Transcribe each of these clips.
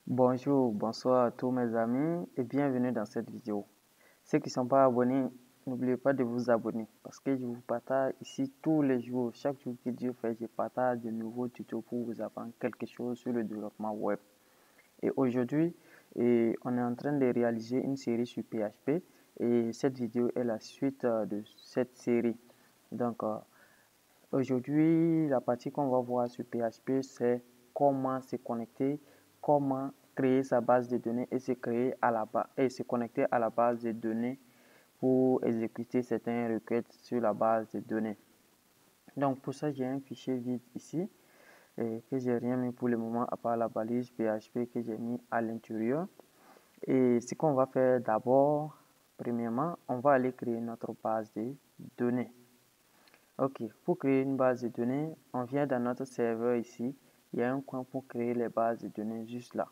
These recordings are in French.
Bonjour, bonsoir à tous mes amis et bienvenue dans cette vidéo. Ceux qui ne sont pas abonnés, n'oubliez pas de vous abonner parce que je vous partage ici tous les jours. Chaque jour que Dieu fait, je partage de nouveaux tutos pour vous apprendre quelque chose sur le développement web. Et aujourd'hui, on est en train de réaliser une série sur PHP et cette vidéo est la suite de cette série. Donc, aujourd'hui, la partie qu'on va voir sur PHP, c'est comment se connecter, comment créer sa base de données et se connecter à la base de données pour exécuter certaines requêtes sur la base de données. Donc pour ça, j'ai un fichier vide ici que j'ai rien mis pour le moment à part la balise PHP que j'ai mis à l'intérieur. Et ce qu'on va faire d'abord, premièrement, on va aller créer notre base de données. Ok, pour créer une base de données, on vient dans notre serveur ici. Il y a un coin pour créer les bases de données juste là.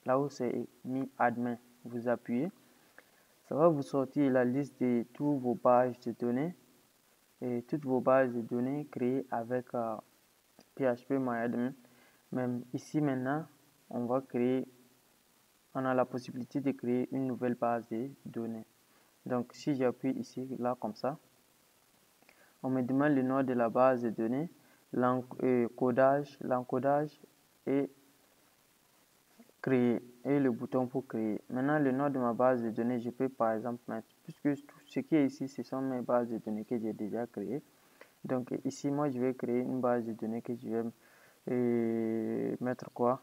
Là où c'est mis admin, vous appuyez. Ça va vous sortir la liste de toutes vos bases de données et toutes vos bases de données créées avec PHP-MyAdmin. Même ici maintenant, on a la possibilité de créer une nouvelle base de données. Donc si j'appuie ici, là comme ça, on me demande le nom de la base de données, l'encodage et créer et le bouton pour créer. Maintenant, le nom de ma base de données, je peux par exemple mettre, puisque tout ce qui est ici, ce sont mes bases de données que j'ai déjà créées. Donc ici, moi, je vais créer une base de données que je vais mettre quoi?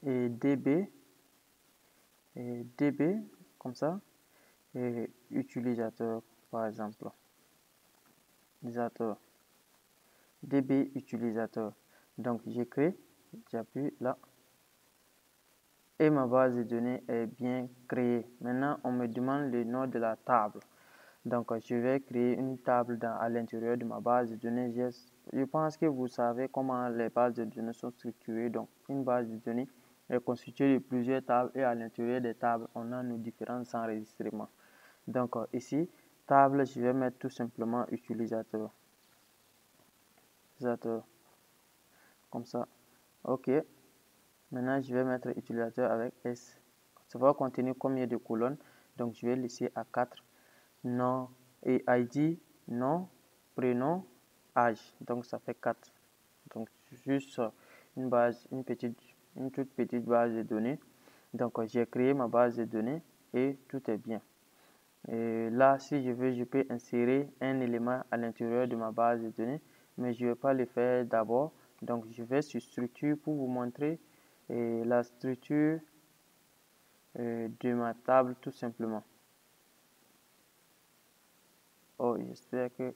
Et DB, comme ça, et utilisateur, par exemple. Utilisateur. DB utilisateur. Donc, j'écris, j'appuie là. Et ma base de données est bien créée. Maintenant, on me demande le nom de la table. Donc, je vais créer une table à l'intérieur de ma base de données. Je pense que vous savez comment les bases de données sont structurées. Donc, une base de données est constituée de plusieurs tables et à l'intérieur des tables, on a nos différents enregistrements. Donc, ici, table, je vais mettre tout simplement utilisateur. Utilisateur. Comme ça. OK. Maintenant, je vais mettre utilisateur avec S. Ça va contenir combien de colonnes? Donc, je vais laisser à 4. Nom et ID, nom, prénom, âge. Donc, ça fait 4. Donc, juste une toute petite base de données. Donc, j'ai créé ma base de données et tout est bien. Et là, si je veux, je peux insérer un élément à l'intérieur de ma base de données, mais je ne vais pas le faire d'abord. Donc, je vais sur structure pour vous montrer la structure de ma table tout simplement. Oh, j'espère que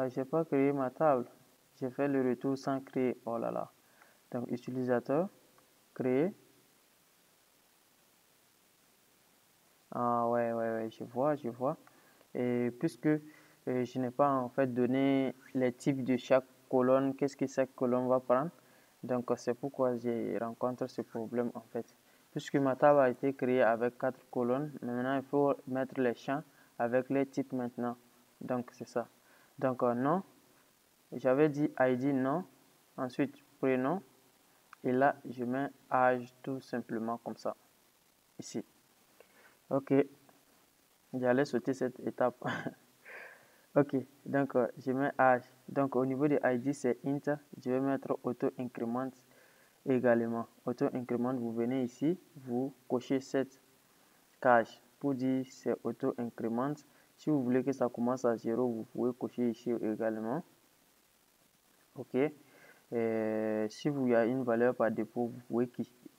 j'ai pas créé ma table. J'ai fait le retour sans créer. Oh là là. Donc, utilisateur, créer. Ah ouais, je vois. Et puisque je n'ai pas en fait donné les types de chaque colonne, qu'est-ce que chaque colonne va prendre. Donc, c'est pourquoi j'ai rencontré ce problème en fait. Puisque ma table a été créée avec 4 colonnes, maintenant il faut mettre les champs avec les types maintenant. Donc, c'est ça. Donc, nom, j'avais dit ID nom, ensuite prénom, et là, je mets âge tout simplement comme ça, ici. Ok, j'allais sauter cette étape. Ok, donc je mets âge. Donc au niveau de ID, c'est int. Je vais mettre auto-increment également. Auto-increment, vous venez ici, vous cochez cette case pour dire c'est auto-increment. Si vous voulez que ça commence à 0, vous pouvez cocher ici également. Ok. Si vous y a une valeur par défaut, vous pouvez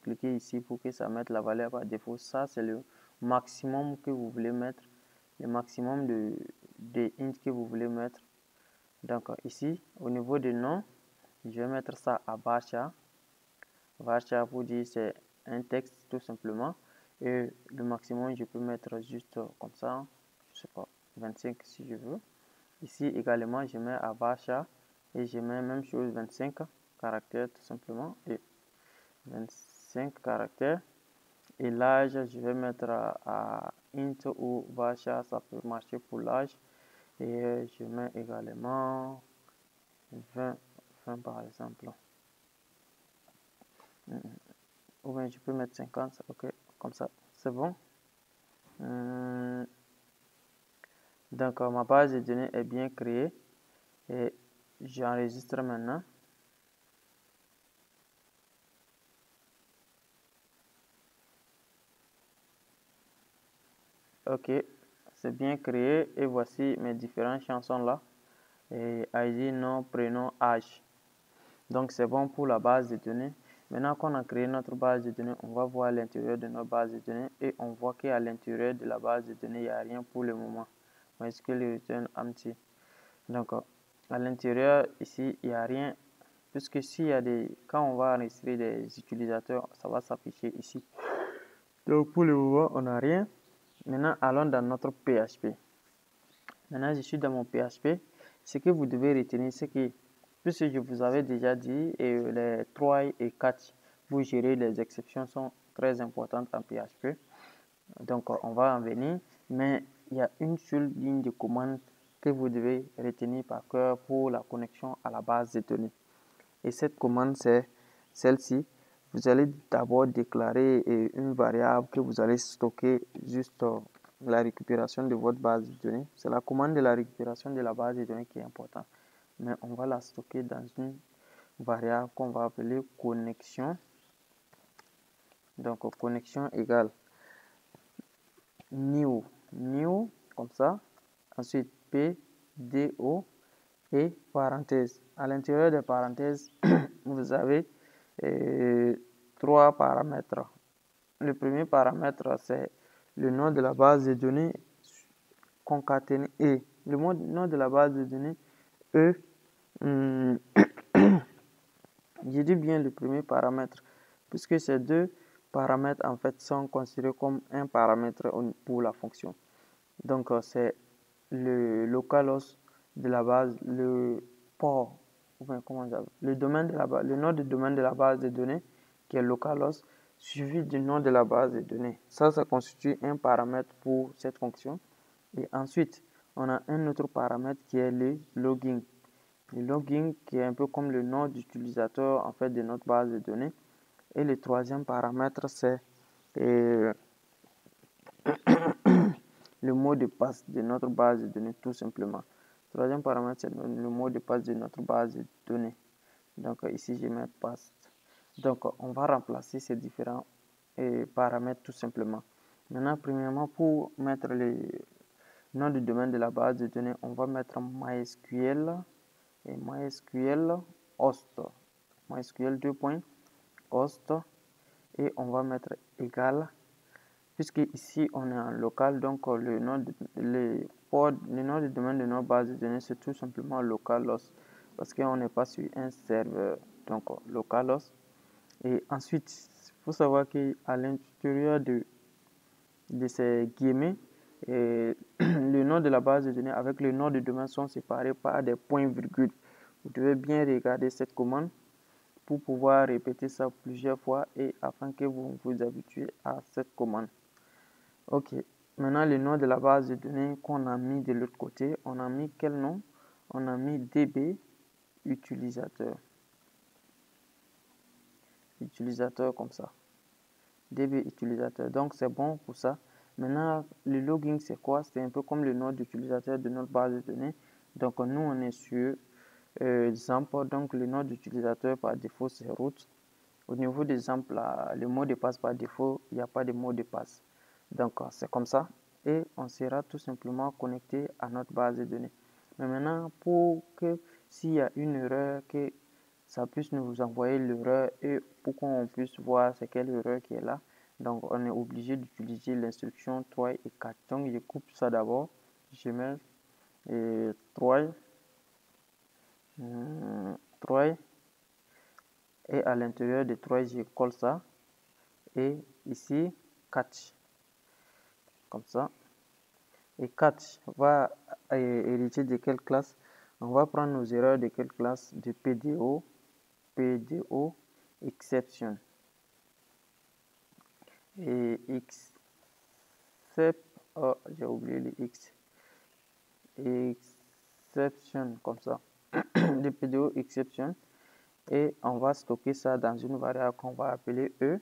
cliquer ici pour que ça mette la valeur par défaut. Ça, c'est le maximum que vous voulez mettre, le maximum de int que vous voulez mettre. Donc ici, au niveau de nom, je vais mettre ça à varchar. Varchar pour dire c'est un texte tout simplement. Et le maximum, je peux mettre juste comme ça, je sais pas, 25 si je veux. Ici également, je mets à varchar et je mets même chose 25 caractères tout simplement et 25 caractères. Et l'âge, je vais mettre à int ou varchar, ça peut marcher pour l'âge. Et je mets également 20, 20 par exemple. Ou bien je peux mettre 50, ok, comme ça, c'est bon. Donc ma base de données est bien créée et j'enregistre maintenant. Ok, c'est bien créé et voici mes différentes chansons là. Et ID, nom, prénom, âge. Donc c'est bon pour la base de données. Maintenant qu'on a créé notre base de données, on va voir l'intérieur de notre base de données et on voit qu'à l'intérieur de la base de données, il n'y a rien pour le moment. MySQL return empty. Donc à l'intérieur ici, il n'y a rien puisque s'il y a quand on va enregistrer des utilisateurs, ça va s'afficher ici. Donc pour le moment, on n'a rien. Maintenant, allons dans notre PHP. Maintenant, je suis dans mon PHP. Ce que vous devez retenir, c'est que, puisque je vous avais déjà dit, les 3 et 4 pour gérer les exceptions sont très importantes en PHP. Donc, on va en venir. Mais il y a une seule ligne de commande que vous devez retenir par cœur pour la connexion à la base de données. Et cette commande, c'est celle-ci. Vous allez d'abord déclarer une variable que vous allez stocker juste la récupération de votre base de données. C'est la commande de la récupération de la base de données qui est importante. Mais on va la stocker dans une variable qu'on va appeler connexion. Donc, connexion égale new, comme ça. Ensuite, PDO et parenthèse. À l'intérieur des parenthèses, vous avez 3 paramètres. Le premier paramètre, c'est le nom de la base de données concaténé et le nom de la base de données E. Je dis bien le premier paramètre puisque ces deux paramètres en fait sont considérés comme un paramètre pour la fonction. Donc c'est le localhost de la base, le port, comment le domaine de la base, le nom du domaine de la base de données qui est localhost suivi du nom de la base de données. Ça constitue un paramètre pour cette fonction. Et ensuite, on a un autre paramètre qui est le login. Le login qui est un peu comme le nom d'utilisateur en fait de notre base de données. Et le troisième paramètre, c'est le mot de passe de notre base de données, tout simplement. Le troisième paramètre, c'est le mot de passe de notre base de données. Donc ici, je mets passe. Donc on va remplacer ces différents paramètres tout simplement. Maintenant, premièrement, pour mettre le nom du domaine de la base de données, on va mettre MySQL et MySQL host. MySQL 2. Host et on va mettre égal puisque ici on est en local, donc le nom du domaine de notre base de données c'est tout simplement localhost parce qu'on n'est pas sur un serveur, donc localhost. Et ensuite il faut savoir qu'à l'intérieur de ces guillemets le nom de la base de données avec le nom de domaine sont séparés par des points virgules. Vous devez bien regarder cette commande pour pouvoir répéter ça plusieurs fois et afin que vous vous habituez à cette commande. Ok, maintenant le nom de la base de données qu'on a mis de l'autre côté, on a mis quel nom? On a mis DB utilisateur. Utilisateur comme ça. DB utilisateur, donc c'est bon pour ça. Maintenant, le login c'est quoi? C'est un peu comme le nom d'utilisateur de notre base de données. Donc nous on est sur exemple, donc le nom d'utilisateur par défaut c'est root. Au niveau des exemples, le mot de passe par défaut, il n'y a pas de mot de passe. Donc, c'est comme ça. Et on sera tout simplement connecté à notre base de données. Mais maintenant, pour que s'il y a une erreur, que ça puisse nous envoyer l'erreur et pour qu'on puisse voir c'est quelle erreur qui est là. Donc, on est obligé d'utiliser l'instruction 3 et 4. Donc, je coupe ça d'abord. Je mets 3. Et à l'intérieur de 3, je colle ça. Et ici, catch. Comme ça. Et catch va hériter de quelle classe? On va prendre nos erreurs de quelle classe? De PDO, exception. Et except, oh, j'ai oublié le X. Exception, comme ça. dpdo exception et on va stocker ça dans une variable qu'on va appeler E.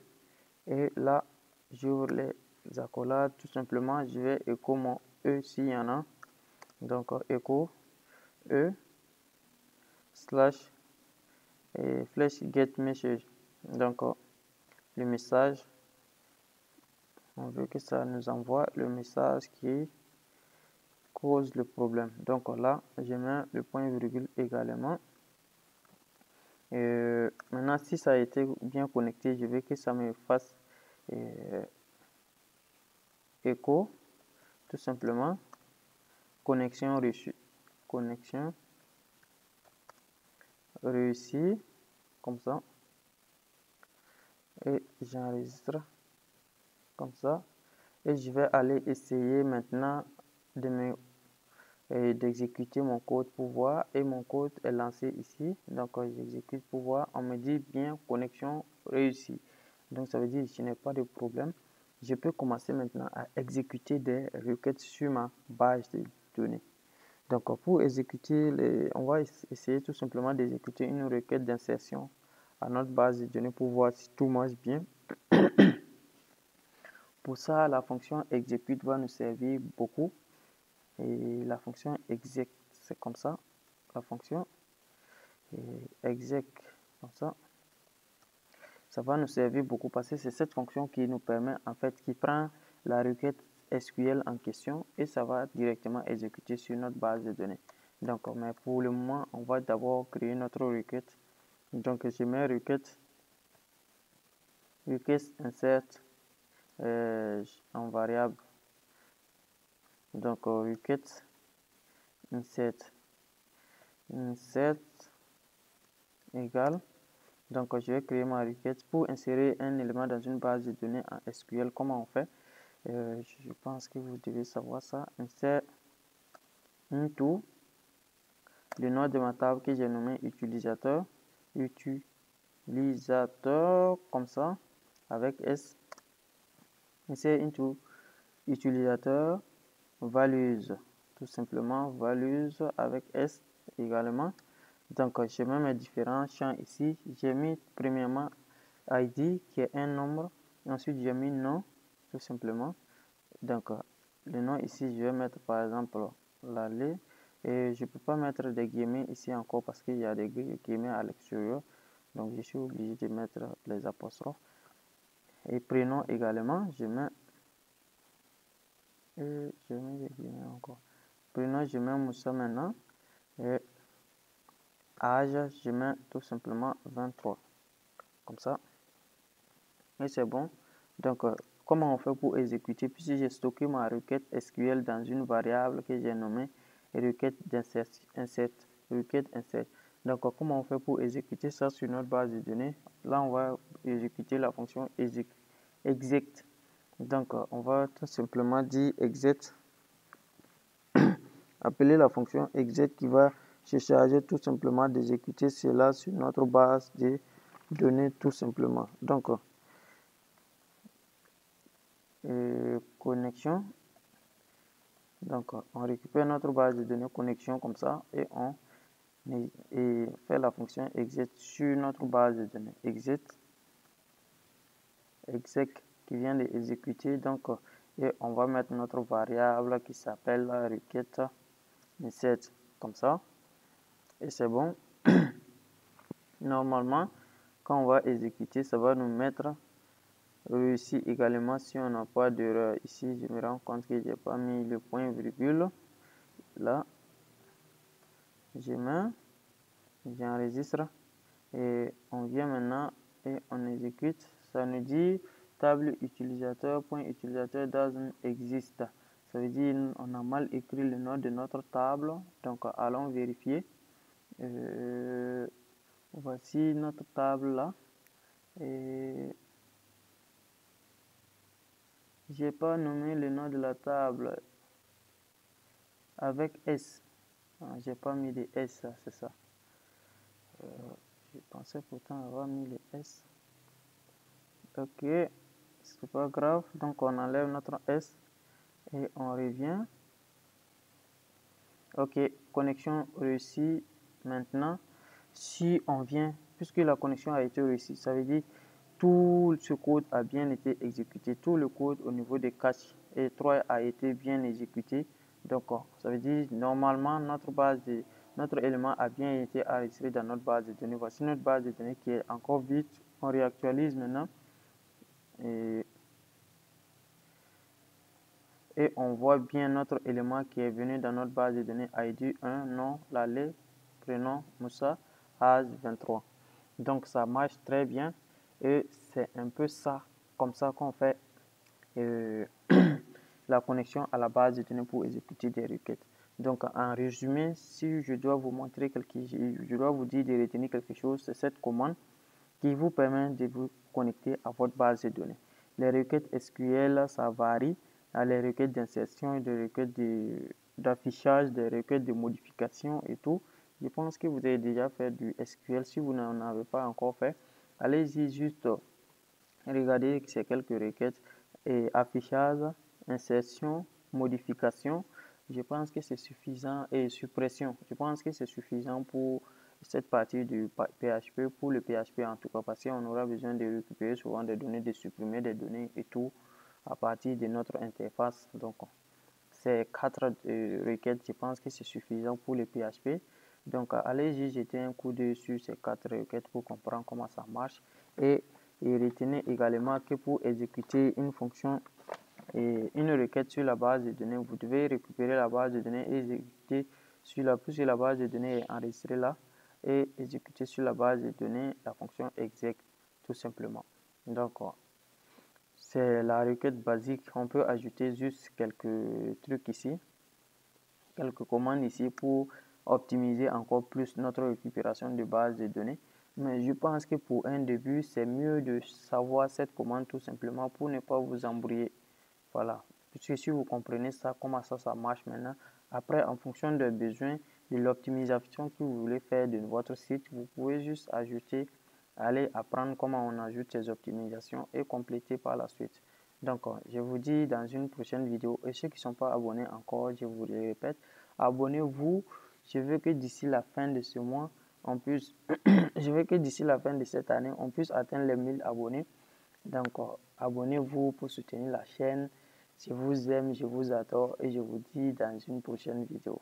Et là, j'ouvre les accolades. Tout simplement, je vais écho mon E s'il y en a. Donc, écho E slash et flash get message. Donc, le message, on veut que ça nous envoie le message qui cause le problème. Donc là, je mets le point virgule également. Maintenant, si ça a été bien connecté, je veux que ça me fasse écho, tout simplement, connexion reçue. Connexion réussie, comme ça. Et j'enregistre comme ça. Et je vais aller essayer maintenant d'exécuter mon code pour voir, et mon code est lancé ici. Donc j'exécute pour voir, on me dit bien connexion réussie. Donc ça veut dire que je n'ai pas de problème. Je peux commencer maintenant à exécuter des requêtes sur ma base de données. Donc pour exécuter, on va essayer tout simplement d'exécuter une requête d'insertion à notre base de données pour voir si tout marche bien. Pour ça, la fonction execute va nous servir beaucoup. Et la fonction exec, c'est comme ça. La fonction exec, comme ça. Ça va nous servir beaucoup parce que c'est cette fonction qui nous permet, en fait, qui prend la requête SQL en question et ça va directement exécuter sur notre base de données. Donc, mais pour le moment, on va d'abord créer notre requête. Donc, je mets requête insert en variable. Donc, requête insert égale. Donc, je vais créer ma requête pour insérer un élément dans une base de données en SQL. Comment on fait? Je pense que vous devez savoir ça. Insert into le nom de ma table que j'ai nommé utilisateur. Utilisateur, comme ça, avec S. Insert into utilisateur values. Tout simplement, values avec S également. Donc, je mets mes différents champs ici. J'ai mis premièrement ID qui est un nombre. Ensuite, j'ai mis nom, tout simplement. Donc, le nom ici, je vais mettre par exemple l'aller. Et je ne peux pas mettre des guillemets ici encore parce qu'il y a des guillemets à l'extérieur. Donc, je suis obligé de mettre les apostrophes. Et prénom également, je mets des guillemets encore. Prénom, je mets Moussa maintenant. Et âge, je mets tout simplement 23. Comme ça. Et c'est bon. Donc, comment on fait pour exécuter? Puisque j'ai stocké ma requête SQL dans une variable que j'ai nommée requête insert. Donc, comment on fait pour exécuter ça sur notre base de données? Là, on va exécuter la fonction exec. Donc, on va tout simplement dire exec. Appeler la fonction exec qui va se charger tout simplement d'exécuter cela sur notre base de données tout simplement. Donc, connexion. Donc, on récupère notre base de données connexion comme ça et on fait la fonction exec sur notre base de données. Exec qui vient d'exécuter. Donc, et on va mettre notre variable qui s'appelle la requête insert comme ça. Et c'est bon. Normalement, quand on va exécuter, ça va nous mettre réussi également si on n'a pas d'erreur. Ici, je me rends compte que j'ai pas mis le point virgule. Là, j'enregistre et on vient maintenant et on exécute. Ça nous dit table utilisateur, point utilisateur doesn't exist. Ça veut dire on a mal écrit le nom de notre table. Donc, allons vérifier. Voici notre table là. Et j'ai pas nommé le nom de la table avec S. J'ai pas mis de S, c'est ça. Je pensais pourtant avoir mis le S. Ok, c'est pas grave. Donc on enlève notre S et on revient. Ok, connexion réussie. Maintenant, si on vient, puisque la connexion a été réussie, ça veut dire tout ce code a bien été exécuté. Tout le code au niveau des caches E3 a été bien exécuté. Donc, ça veut dire normalement notre élément a bien été enregistré dans notre base de données. Voici notre base de données qui est encore vide. On réactualise maintenant et on voit bien notre élément qui est venu dans notre base de données ID 1, nom, Laleh, prénom, Moussa, âge 23. Donc ça marche très bien et c'est un peu ça, comme ça qu'on fait la connexion à la base de données pour exécuter des requêtes. Donc en résumé, si je dois vous montrer je dois vous dire de retenir quelque chose, c'est cette commande qui vous permet de vous connecter à votre base de données. Les requêtes SQL, ça varie. Les requêtes d'insertion, des requêtes d'affichage, des requêtes de modification et tout. Je pense que vous avez déjà fait du SQL. Si vous n'en avez pas encore fait, allez-y juste regarder ces quelques requêtes et affichage, insertion, modification. Je pense que c'est suffisant et suppression. Je pense que c'est suffisant pour cette partie du PHP, pour le PHP en tout cas, parce qu'on aura besoin de récupérer souvent des données, de supprimer des données et tout à partir de notre interface. Donc, ces 4 requêtes, je pense que c'est suffisant pour le PHP. Donc, allez-y jeter un coup d'œil sur ces 4 requêtes pour comprendre comment ça marche. Et retenez également que pour exécuter une fonction et une requête sur la base de données, vous devez récupérer la base de données et exécuter puisque la base de données est enregistrée là, et exécuter sur la base de données la fonction exec tout simplement. Donc, c'est la requête basique. On peut ajouter juste quelques trucs ici, quelques commandes ici pour optimiser encore plus notre récupération de base de données. Mais je pense que pour un début, c'est mieux de savoir cette commande tout simplement pour ne pas vous embrouiller. Voilà. Puisque si vous comprenez ça, comment ça marche maintenant, après, en fonction des besoins, de l'optimisation que vous voulez faire de votre site, vous pouvez juste ajouter, aller apprendre comment on ajoute ces optimisations et compléter par la suite. Donc, je vous dis dans une prochaine vidéo. Et ceux qui ne sont pas abonnés encore, je vous le répète, abonnez-vous. Je veux que d'ici la fin de ce mois, on puisse, je veux que d'ici la fin de cette année, on puisse atteindre les 1000 abonnés. Donc, abonnez-vous pour soutenir la chaîne. Je vous aime, je vous adore et je vous dis dans une prochaine vidéo.